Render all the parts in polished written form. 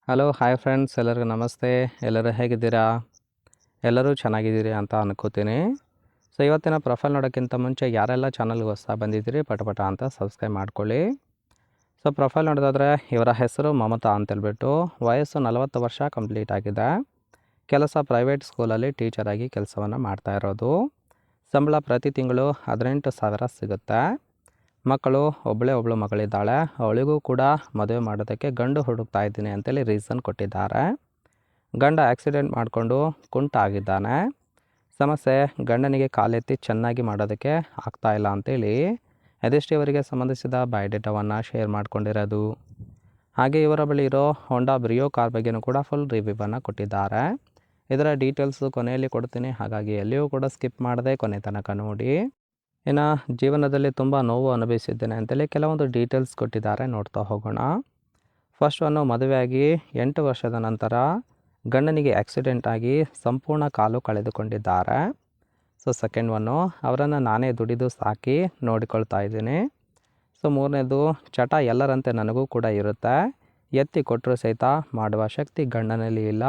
Hello hi friends, ಎಲ್ಲರಿಗೂ ನಮಸ್ತೆ. ಎಲ್ಲರೂ ಹೇಗಿದ್ದೀರಾ? ಎಲ್ಲರೂ ಚೆನ್ನಾಗಿದ್ದೀರಿ ಅಂತ ಅನ್ಕೋತೀನಿ. ಸೊ ಇವತ್ತಿನ ಪ್ರೊಫೈಲ್ ನೋಡೋಕ್ಕಿಂತ ಮುಂಚೆ ಯಾರೆಲ್ಲ ಚಾನಲ್ಗೆ ಹೊಸ ಬಂದಿದ್ದೀರಿ ಪಟ ಅಂತ ಸಬ್ಸ್ಕ್ರೈಬ್ ಮಾಡ್ಕೊಳ್ಳಿ. ಸೊ ಪ್ರೊಫೈಲ್ ನೋಡೋದಾದರೆ ಇವರ ಹೆಸರು ಮಮತಾ ಅಂತೇಳ್ಬಿಟ್ಟು, ವಯಸ್ಸು 40 ವರ್ಷ ಕಂಪ್ಲೀಟ್ ಆಗಿದೆ. ಕೆಲಸ ಪ್ರೈವೇಟ್ ಸ್ಕೂಲಲ್ಲಿ ಟೀಚರಾಗಿ ಕೆಲಸವನ್ನು ಮಾಡ್ತಾ ಇರೋದು. ಸಂಬಳ ಪ್ರತಿ ತಿಂಗಳು 18,000 ಸಿಗುತ್ತೆ. ಮಕ್ಕಳು ಒಬ್ಬಳು ಮಗಳಿದ್ದಾಳೆ. ಅವಳಿಗೂ ಕೂಡ ಮದುವೆ ಮಾಡೋದಕ್ಕೆ ಗಂಡು ಹುಡುಕ್ತಾ ಇದ್ದೀನಿ ಅಂತೇಳಿ ರೀಸನ್ ಕೊಟ್ಟಿದ್ದಾರೆ. ಗಂಡ ಆಕ್ಸಿಡೆಂಟ್ ಮಾಡಿಕೊಂಡು ಕುಂಟ ಆಗಿದ್ದಾನೆ. ಸಮಸ್ಯೆ ಗಂಡನಿಗೆ ಕಾಲೆತ್ತಿ ಚೆನ್ನಾಗಿ ಮಾಡೋದಕ್ಕೆ ಆಗ್ತಾಯಿಲ್ಲ ಅಂತೇಳಿ ಅದೆಷ್ಟೇ ಇವರಿಗೆ ಸಂಬಂಧಿಸಿದ ಬಯೋಡೇಟಾವನ್ನು ಶೇರ್ ಮಾಡ್ಕೊಂಡಿರೋದು. ಹಾಗೆ ಇವರ ಬಳಿ ಇರೋ ಹೋಂಡಾ ಬ್ರಿಯೋ ಕಾರ್ ಬಗ್ಗೆಯೂ ಕೂಡ ಫುಲ್ ರಿವ್ಯೂವನ್ನು ಕೊಟ್ಟಿದ್ದಾರೆ. ಇದರ ಡೀಟೇಲ್ಸು ಕೊನೆಯಲ್ಲಿ ಕೊಡ್ತೀನಿ, ಹಾಗಾಗಿ ಎಲ್ಲಿಯೂ ಕೂಡ ಸ್ಕಿಪ್ ಮಾಡದೆ ಕೊನೆ ತನಕ ನೋಡಿ. ಇನ್ನು ಜೀವನದಲ್ಲಿ ತುಂಬ ನೋವು ಅನುಭವಿಸಿದ್ದೇನೆ ಅಂತೇಳಿ ಕೆಲವೊಂದು ಡೀಟೇಲ್ಸ್ ಕೊಟ್ಟಿದ್ದಾರೆ, ನೋಡ್ತಾ ಹೋಗೋಣ. ಫಸ್ಟ್ ಒನ್ನು, ಮದುವೆಯಾಗಿ 8 ವರ್ಷದ ನಂತರ ಗಂಡನಿಗೆ ಆಕ್ಸಿಡೆಂಟ್ ಆಗಿ ಸಂಪೂರ್ಣ ಕಾಲು ಕಳೆದುಕೊಂಡಿದ್ದಾರೆ. ಸೊ ಸೆಕೆಂಡ್ ಒನ್ನು, ಅವರನ್ನು ನಾನೇ ದುಡಿದು ಸಾಕಿ ನೋಡಿಕೊಳ್ತಾ ಇದ್ದೀನಿ. ಸೊ ಮೂರನೇದು, ಚಟ ಎಲ್ಲರಂತೆ ನನಗೂ ಕೂಡ ಇರುತ್ತೆ. ಎತ್ತಿ ಕೊಟ್ಟರು ಸಹಿತ ಮಾಡುವ ಶಕ್ತಿ ಗಂಡನಲ್ಲಿ ಇಲ್ಲ,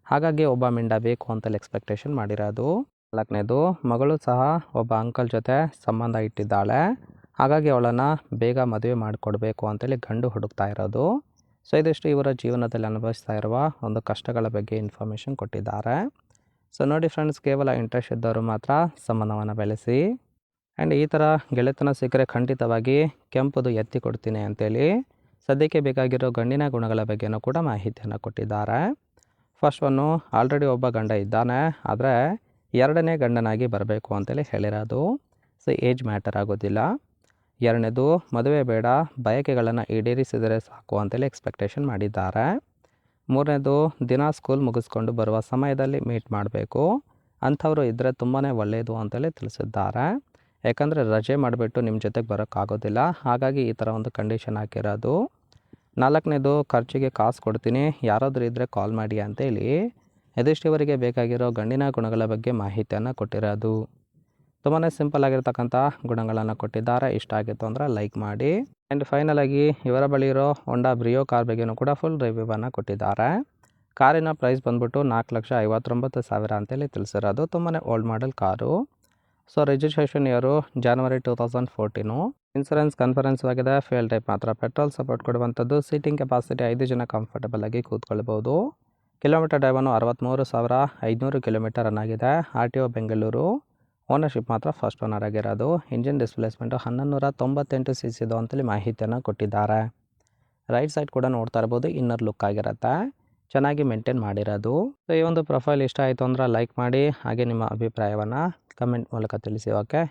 ಹಾಗಾಗಿ ಒಬ್ಬ ಮಿಂಡ ಬೇಕು ಅಂತೇಳಿ ಎಕ್ಸ್ಪೆಕ್ಟೇಷನ್ ಮಾಡಿರೋದು. 4ನೇದು, ಮಗಳು ಸಹ ಒಬ್ಬ ಅಂಕಲ್ ಜೊತೆ ಸಂಬಂಧ ಇಟ್ಟಿದ್ದಾಳೆ, ಹಾಗಾಗಿ ಅವಳನ್ನು ಬೇಗ ಮದುವೆ ಮಾಡಿಕೊಡ್ಬೇಕು ಅಂತೇಳಿ ಗಂಡು ಹುಡುಕ್ತಾ ಇರೋದು. ಸೊ ಇದಿಷ್ಟು ಇವರ ಜೀವನದಲ್ಲಿ ಅನುಭವಿಸ್ತಾ ಇರುವ ಒಂದು ಕಷ್ಟಗಳ ಬಗ್ಗೆ ಇನ್ಫಾರ್ಮೇಷನ್ ಕೊಟ್ಟಿದ್ದಾರೆ. ಸೊ ನೋಡಿ ಫ್ರೆಂಡ್ಸ್, ಕೇವಲ ಇಂಟ್ರೆಸ್ಟ್ ಇದ್ದವರು ಮಾತ್ರ ಸಂಬಂಧವನ್ನು ಬೆಳೆಸಿ. ಆ್ಯಂಡ್ ಈ ಥರ ಗೆಳೆತನ ಸಿಕ್ಕರೆ ಖಂಡಿತವಾಗಿ ಕೆಂಪುದು ಎತ್ತಿ ಕೊಡ್ತೀನಿ ಅಂತೇಳಿ ಸದ್ಯಕ್ಕೆ ಬೇಕಾಗಿರೋ ಗಂಡಿನ ಗುಣಗಳ ಬಗ್ಗೆನೂ ಕೂಡ ಮಾಹಿತಿಯನ್ನು ಕೊಟ್ಟಿದ್ದಾರೆ. ಫಸ್ಟ್ ಒನ್ನು, ಆಲ್ರೆಡಿ ಒಬ್ಬ ಗಂಡ ಇದ್ದಾನೆ, ಆದರೆ 2ನೇ ಗಂಡನಾಗಿ ಬರಬೇಕು ಅಂತೇಳಿ ಹೇಳಿರೋದು. ಸೊ ಏಜ್ ಮ್ಯಾಟರ್ ಆಗೋದಿಲ್ಲ. 2ನೇದು, ಮದುವೆ ಬೇಡ, ಬಯಕೆಗಳನ್ನು ಈಡೇರಿಸಿದರೆ ಸಾಕು ಅಂತೇಳಿ ಎಕ್ಸ್ಪೆಕ್ಟೇಷನ್ ಮಾಡಿದ್ದಾರೆ. 3ನೇದು, ದಿನ ಸ್ಕೂಲ್ ಮುಗಿಸ್ಕೊಂಡು ಬರುವ ಸಮಯದಲ್ಲಿ ಮೀಟ್ ಮಾಡಬೇಕು, ಅಂಥವರು ಇದ್ದರೆ ತುಂಬಾ ಒಳ್ಳೆಯದು ಅಂತೇಳಿ ತಿಳಿಸಿದ್ದಾರೆ. ಯಾಕಂದರೆ ರಜೆ ಮಾಡಿಬಿಟ್ಟು ನಿಮ್ಮ ಜೊತೆಗೆ ಬರೋಕ್ಕಾಗೋದಿಲ್ಲ, ಹಾಗಾಗಿ ಈ ಥರ ಒಂದು ಕಂಡೀಷನ್ ಹಾಕಿರೋದು. 4ನೇದು, ಖರ್ಚಿಗೆ ಕಾಸು ಕೊಡ್ತೀನಿ, ಯಾರಾದರೂ ಇದ್ದರೆ ಕಾಲ್ ಮಾಡಿ ಅಂತೇಳಿ ಇದಿಷ್ಟು ಇವರಿಗೆ ಬೇಕಾಗಿರೋ ಗಂಡಿನ ಗುಣಗಳ ಬಗ್ಗೆ ಮಾಹಿತಿಯನ್ನು ಕೊಟ್ಟಿರೋದು. ತುಂಬಾ ಸಿಂಪಲ್ ಆಗಿರ್ತಕ್ಕಂಥ ಗುಣಗಳನ್ನು ಕೊಟ್ಟಿದ್ದಾರೆ. ಇಷ್ಟ ಆಗಿತ್ತು ಅಂದರೆ ಲೈಕ್ ಮಾಡಿ. ಆ್ಯಂಡ್ ಫೈನಲಾಗಿ ಇವರ ಬಳಿ ಇರೋ ಹೋಂಡಾ ಬ್ರಿಯೋ ಕಾರ್ ಬಗ್ಗೆಯೂ ಕೂಡ ಫುಲ್ ರಿವ್ಯೂವನ್ನು ಕೊಟ್ಟಿದ್ದಾರೆ. ಕಾರಿನ ಪ್ರೈಸ್ ಬಂದ್ಬಿಟ್ಟು 4,59,000 ಅಂತೇಳಿ ತಿಳಿಸಿರೋದು. ತುಂಬಾ old model car. So registration year January 2014. Insurance conference ಆಗಿದೆ. ಫ್ಯೂಯಲ್ ಟೈಪ್ ಮಾತ್ರ ಪೆಟ್ರೋಲ್ ಸಪೋರ್ಟ್ ಕೊಡುವಂಥದ್ದು. ಸೀಟಿಂಗ್ ಕೆಪಾಸಿಟಿ 5 ಜನ ಕಂಫರ್ಟಬಲ್ ಆಗಿ ಕೂತ್ಕೊಳ್ಬೋದು. ಕಿಲೋಮೀಟರ್ ಡ್ರೈವನ್ನು 63,500 ಕಿಲೋಮೀಟರ್ ರನ್ ಆಗಿದೆ. RTO ಬೆಂಗಳೂರು. ಓನರ್ಶಿಪ್ ಮಾತ್ರ ಫಸ್ಟ್ ಓನರ್ ಆಗಿರೋದು. ಇಂಜಿನ್ ಡಿಸ್ಪ್ಲೇಸ್ಮೆಂಟು 1198 cc ಅಂತೇಳಿ ಮಾಹಿತಿಯನ್ನು ಕೊಟ್ಟಿದ್ದಾರೆ. ರೈಟ್ ಸೈಡ್ ಕೂಡ ನೋಡ್ತಾ ಇರ್ಬೋದು, ಇನ್ನರ್ ಲುಕ್ ಆಗಿರುತ್ತೆ, ಚೆನ್ನಾಗಿ ಮೇಂಟೈನ್ ಮಾಡಿರೋದು. ಸೊ ಈ ಒಂದು ಪ್ರೊಫೈಲ್ ಇಷ್ಟ ಆಯಿತು ಅಂದ್ರೆ ಲೈಕ್ ಮಾಡಿ, ಹಾಗೆ ನಿಮ್ಮ ಅಭಿಪ್ರಾಯವನ್ನು ಕಮೆಂಟ್ ಮೂಲಕ ತಿಳಿಸಿ. ಓಕೆ.